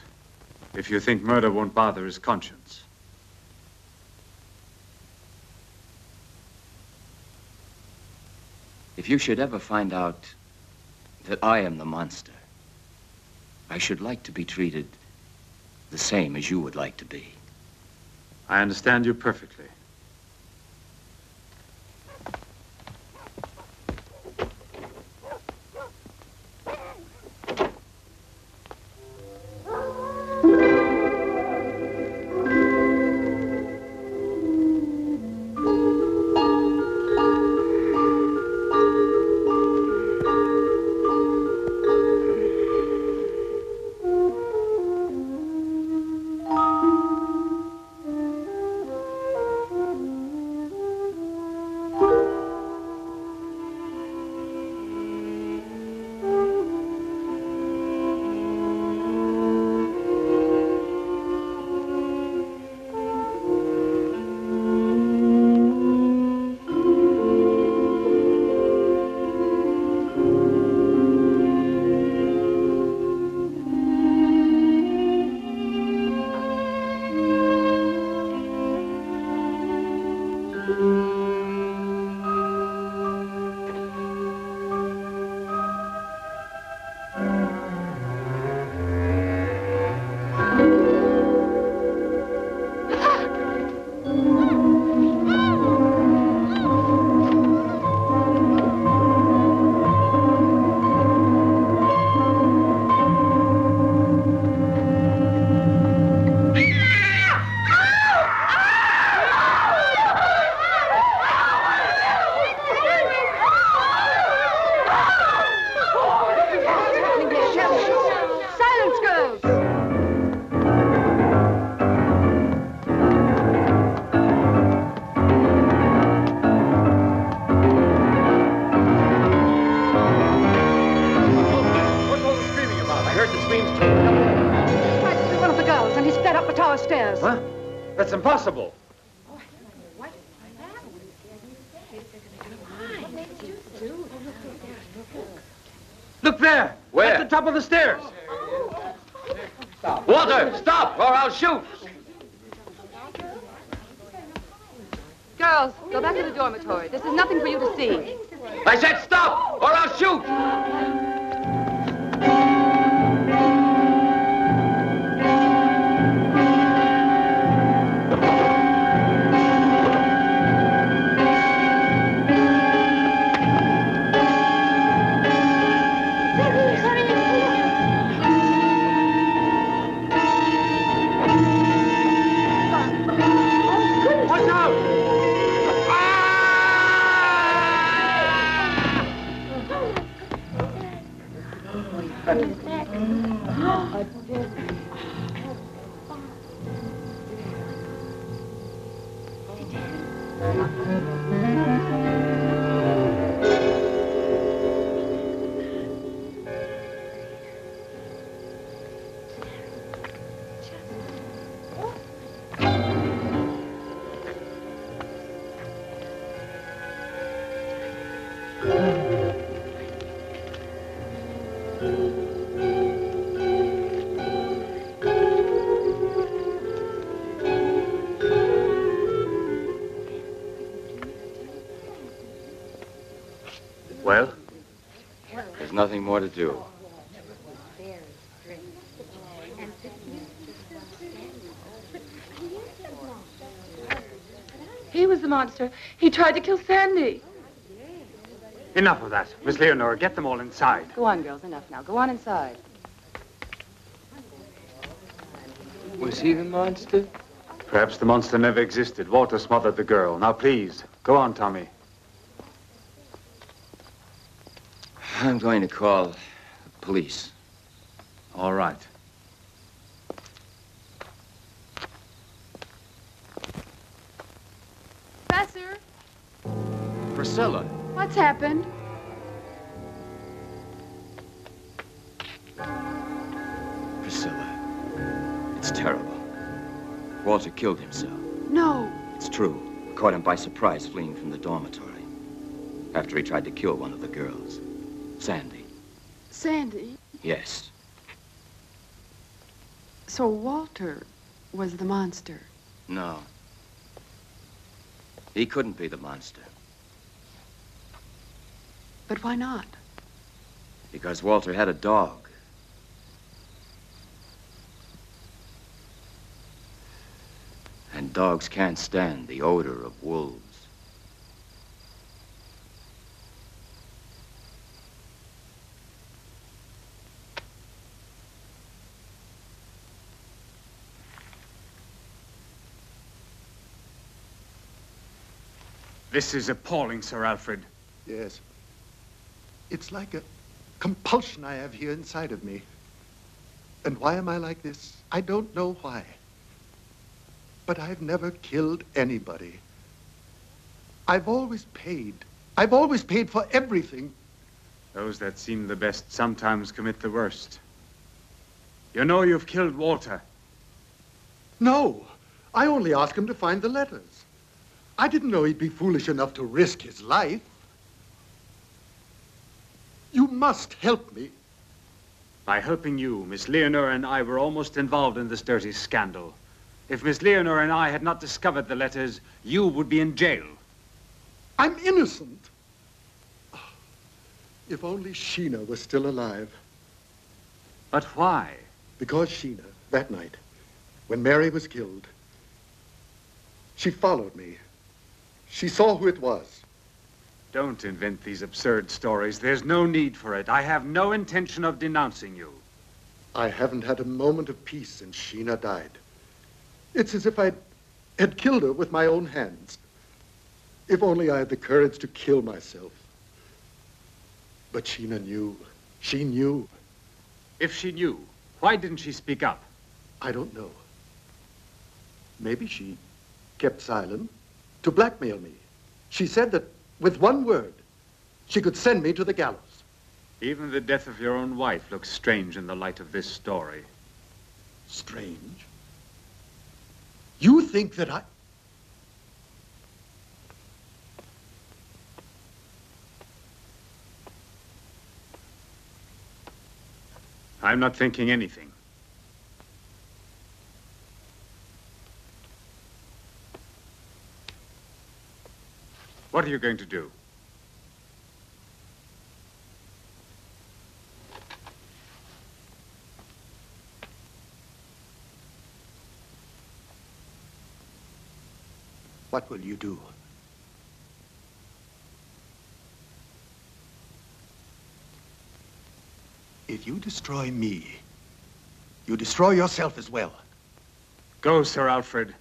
if you think murder won't bother his conscience. If you should ever find out that I am the monster, I should like to be treated the same as you would like to be. I understand you perfectly. floor stairs. Huh? That's impossible. Look there! Where? At the top of the stairs. Walter, stop, or I'll shoot. Girls, go back to the dormitory. This is nothing for you to see. I said stop, or I'll shoot. Well? There's nothing more to do. He was the monster. He tried to kill Sandy. Enough of that. Miss Leonora, get them all inside. Go on, girls. Enough now. Go on inside. Was he the monster? Perhaps the monster never existed. Walter smothered the girl. Now, please, go on, Tommy. I'm going to call the police. All right. Professor, Priscilla. what's happened? Priscilla. It's terrible. Walter killed himself. No. It's true. Caught him by surprise fleeing from the dormitory. After he tried to kill one of the girls. Sandy. Sandy? Yes. So Walter was the monster. No. He couldn't be the monster. But why not? Because Walter had a dog. And dogs can't stand the odor of wolves. This is appalling, Sir Alfred. Yes. It's like a compulsion I have here inside of me. And why am I like this? I don't know why. But I've never killed anybody. I've always paid. I've always paid for everything. Those that seem the best sometimes commit the worst. You know you've killed Walter. No. I only asked him to find the letters. I didn't know he'd be foolish enough to risk his life. You must help me. By helping you, Miss Leonora and I were almost involved in this dirty scandal. If Miss Leonora and I had not discovered the letters, you would be in jail. I'm innocent. If only Sheena was still alive. But why? Because Sheena, that night, when Mary was killed, she followed me. She saw who it was. Don't invent these absurd stories. There's no need for it. I have no intention of denouncing you. I haven't had a moment of peace since Sheena died. It's as if I had killed her with my own hands. If only I had the courage to kill myself. But Sheena knew. She knew. If she knew, why didn't she speak up? I don't know. Maybe she kept silent to blackmail me. She said that with one word, she could send me to the gallows. Even the death of your own wife looks strange in the light of this story. Strange? You think that I... I'm not thinking anything. What are you going to do? What will you do? If you destroy me, you destroy yourself as well. Go, Sir Alfred.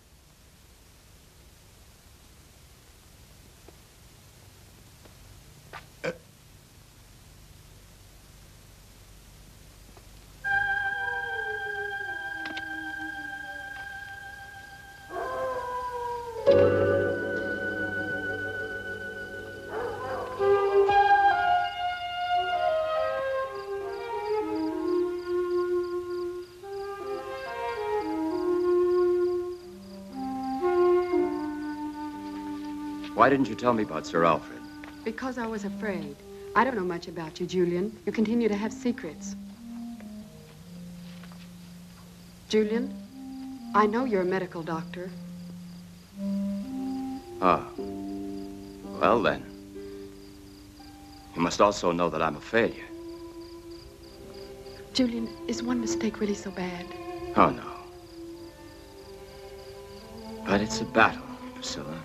Why didn't you tell me about Sir Alfred? Because I was afraid. I don't know much about you, Julian. You continue to have secrets. Julian, I know you're a medical doctor. Ah. Well, then. You must also know that I'm a failure. Julian, is one mistake really so bad? Oh, no. But it's a battle, Priscilla.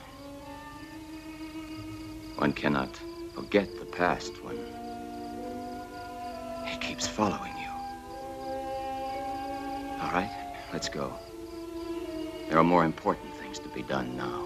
One cannot forget the past when it keeps following you. All right, let's go. There are more important things to be done now.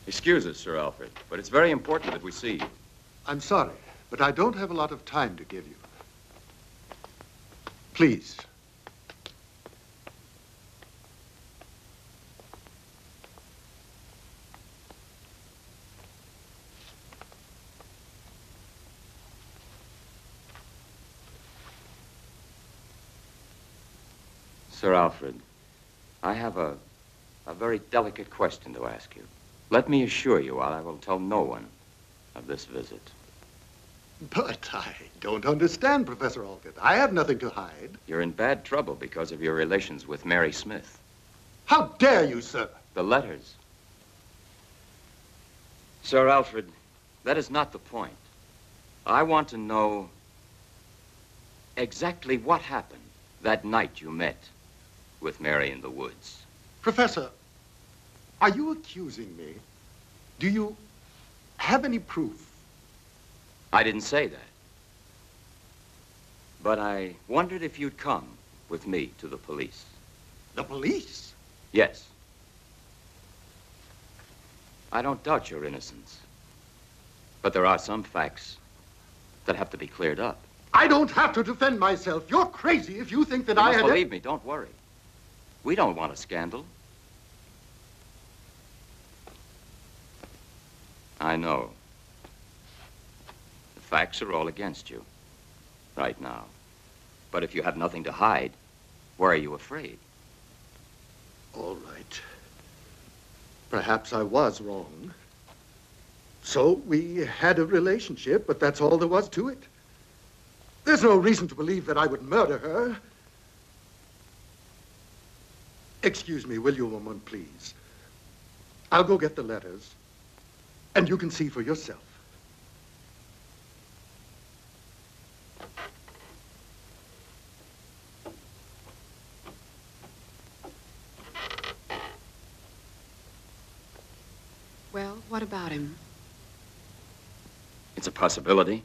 Excuse us, Sir Alfred, but it's very important that we see you. I'm sorry, but I don't have a lot of time to give you. Please. Sir Alfred, I have a very delicate question to ask you. Let me assure you, I will tell no one of this visit. But I don't understand, Professor Alcott. I have nothing to hide. You're in bad trouble because of your relations with Mary Smith. How dare you, sir? The letters. Sir Alfred, that is not the point. I want to know exactly what happened that night you met with Mary in the woods. Professor, are you accusing me? Do you have any proof? I didn't say that. But I wondered if you'd come with me to the police. The police? Yes. I don't doubt your innocence. But there are some facts that have to be cleared up. I don't have to defend myself. You're crazy if you think that You I must had... believe me, don't worry. We don't want a scandal. I know. The facts are all against you right now. But if you have nothing to hide, why are you afraid? All right. Perhaps I was wrong. So we had a relationship, but that's all there was to it. There's no reason to believe that I would murder her. Excuse me, will you, woman, please? I'll go get the letters, and you can see for yourself. What about him? It's a possibility.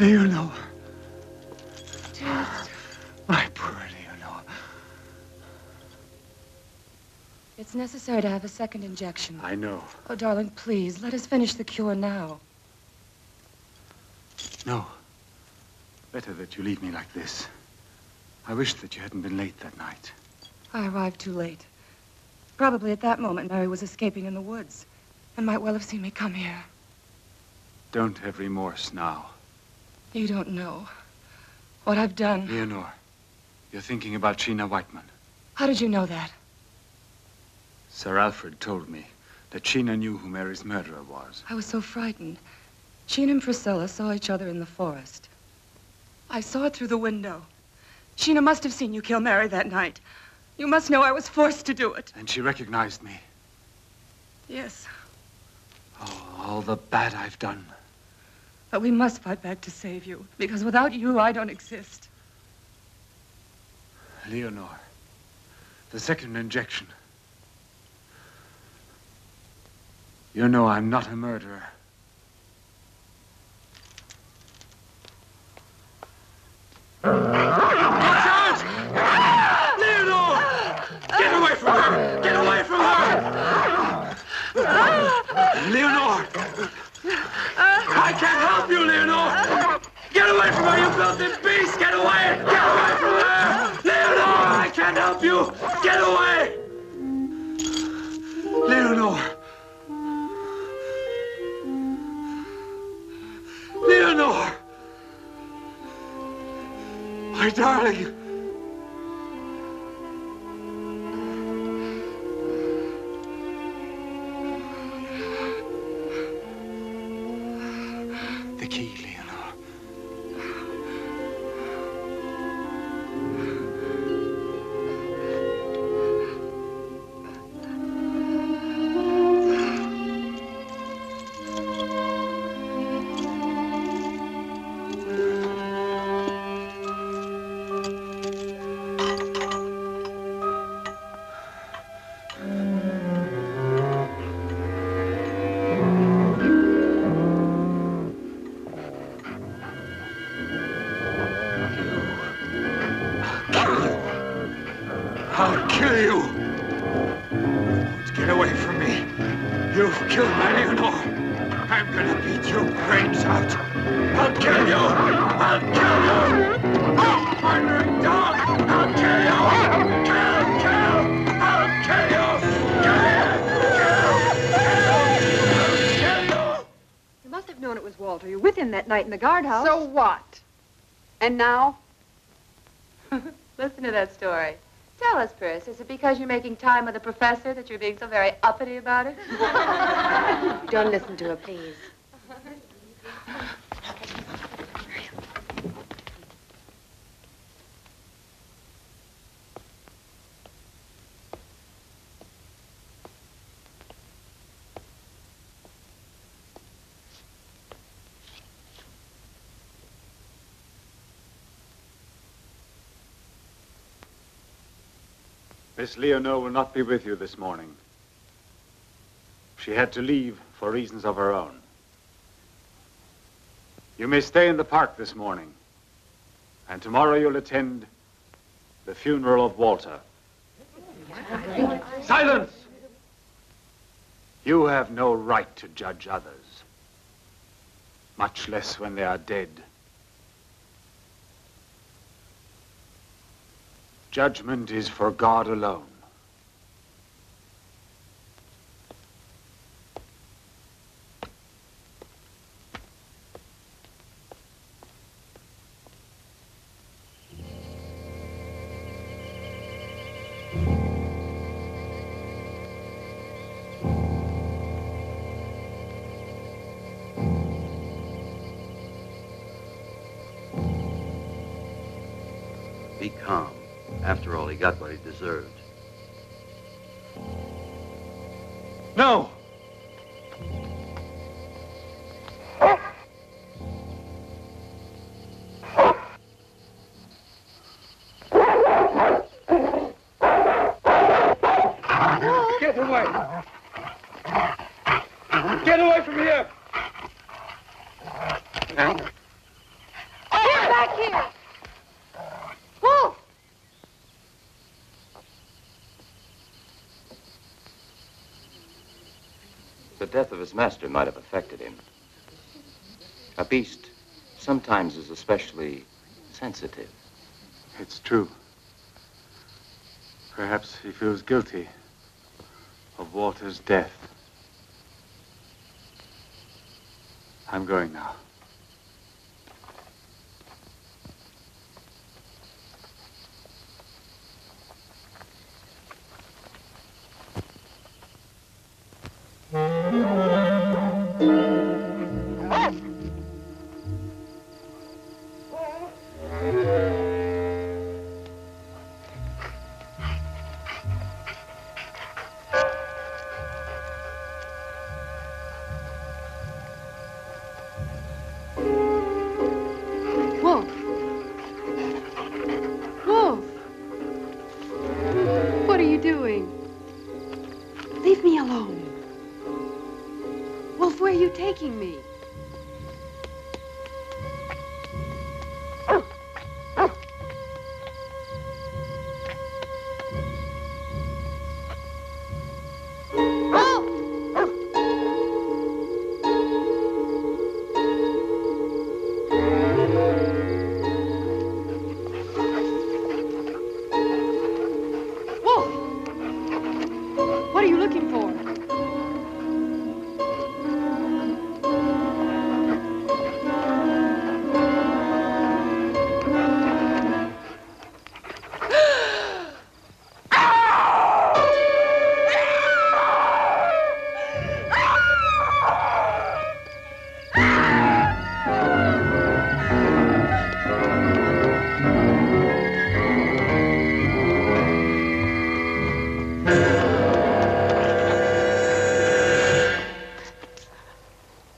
Leonor. My poor Leonor. It's necessary to have a second injection. I know. Oh, darling, please, let us finish the cure now. No. Better that you leave me like this. I wish that you hadn't been late that night. I arrived too late. Probably at that moment, Mary was escaping in the woods and might well have seen me come here. Don't have remorse now. You don't know what I've done. Leonor, you're thinking about Sheena Whiteman. How did you know that? Sir Alfred told me that Sheena knew who Mary's murderer was. I was so frightened. She and Priscilla saw each other in the forest. I saw it through the window. Sheena must have seen you kill Mary that night. You must know I was forced to do it. And she recognized me. Yes. Oh, all the bad I've done. But we must fight back to save you, because without you, I don't exist. Leonor, the second injection. You know I'm not a murderer. Watch out! Leonor! Get away from her! Get away from her! Leonor! I can't help you, Leonor! Get away from her, you filthy beast! Get away! Get away from her! Leonor! I can't help you! Get away! Leonor! Leonor! My darling! The key, Leonor. I'll kill you! Don't get away from me. You've killed my Leonor. I'm gonna beat your brains out. I'll kill you! I'll kill you! Oh, murdering dog! I'll kill you! Kill! I'll kill you! You must have known it was Walter. You were with him that night in the guardhouse. So what? And now? Listen to that story. Tell us, Pris, is it because you're making time with the professor that you're being so very uppity about it? Don't listen to her, please. Miss Leonor will not be with you this morning. She had to leave for reasons of her own. You may stay in the park this morning, and tomorrow you'll attend the funeral of Walter. Silence! You have no right to judge others, much less when they are dead. Judgment is for God alone. Be calm. After all, he got what he deserved. No! Get away! Get away from here! Get back here! Wolf! The death of his master might have affected him. A beast sometimes is especially sensitive. It's true. Perhaps he feels guilty of Walter's death. I'm going now. alone. Wolf, where are you taking me?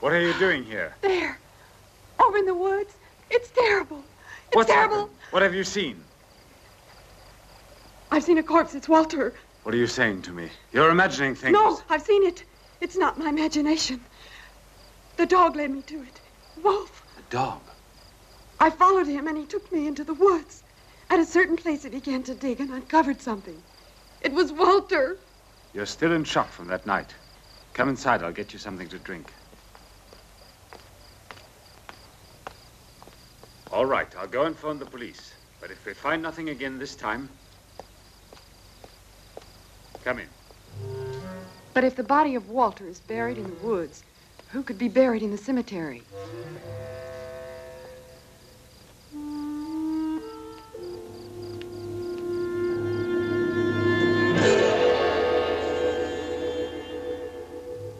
What are you doing here? There. Over in the woods. It's terrible. It's What's terrible. happened? What have you seen? I've seen a corpse. It's Walter. What are you saying to me? You're imagining things. No, I've seen it. It's not my imagination. The dog led me to it. Wolf. A dog? I followed him and he took me into the woods. At a certain place he began to dig and uncovered something. It was Walter. You're still in shock from that night. Come inside, I'll get you something to drink. All right, I'll go and phone the police. But if we find nothing again this time, come in. But if the body of Walter is buried in the woods, who could be buried in the cemetery?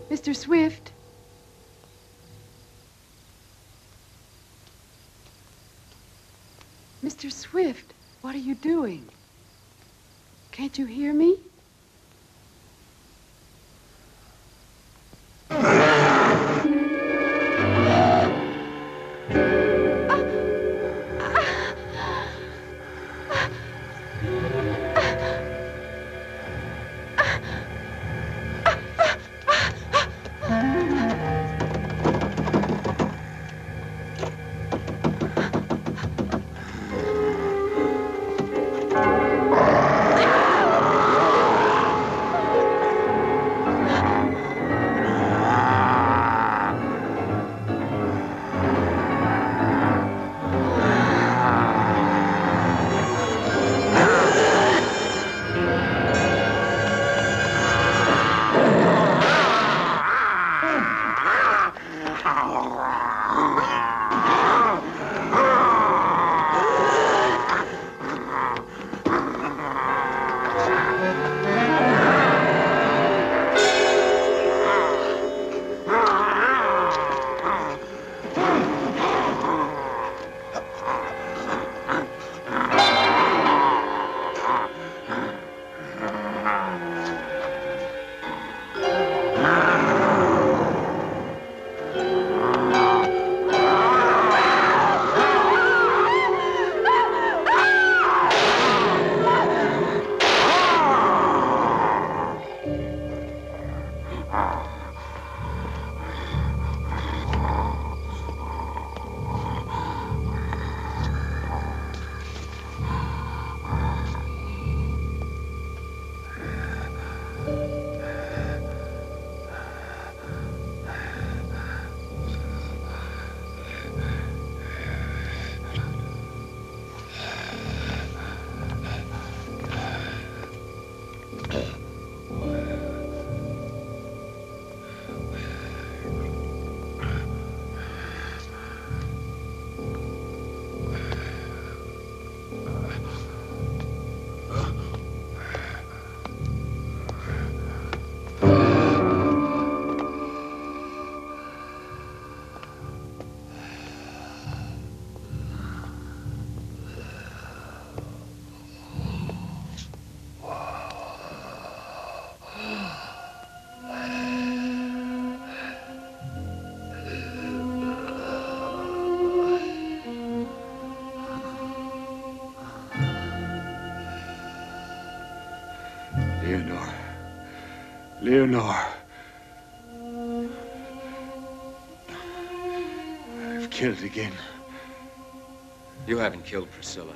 Mr. Swift? Mr. Swift, what are you doing? Can't you hear me? Leonore. I've killed again. You haven't killed Priscilla.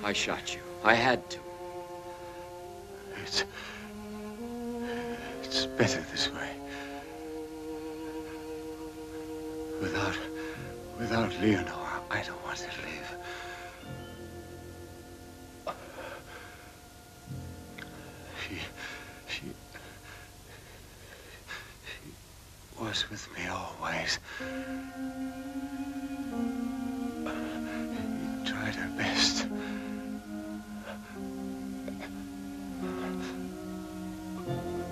I shot you. I had to. It's better this way. Without Leonore, I don't want to live. She was with me always. She tried her best.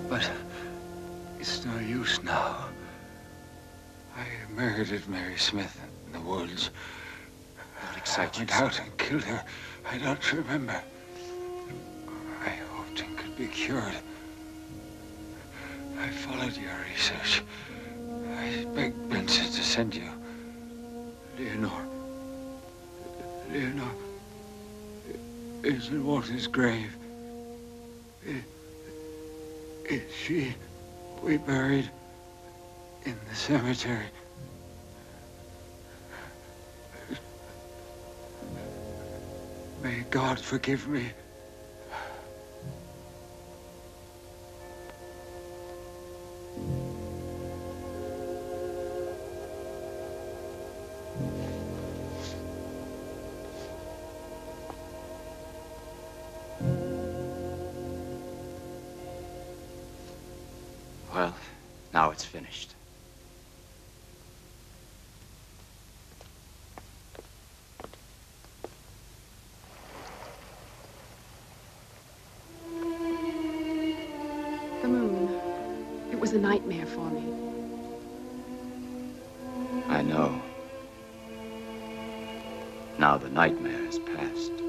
But it's no use now. I murdered Mary Smith in the woods. What excites you? I went out and killed her. I don't remember. I hoped it could be cured. I followed your research. I begged Benson to send you. Leonore is in Walter's grave. Is she we buried in the cemetery? May God forgive me. Well, now it's finished. The moon. It was a nightmare for me. I know. Now the nightmare has passed.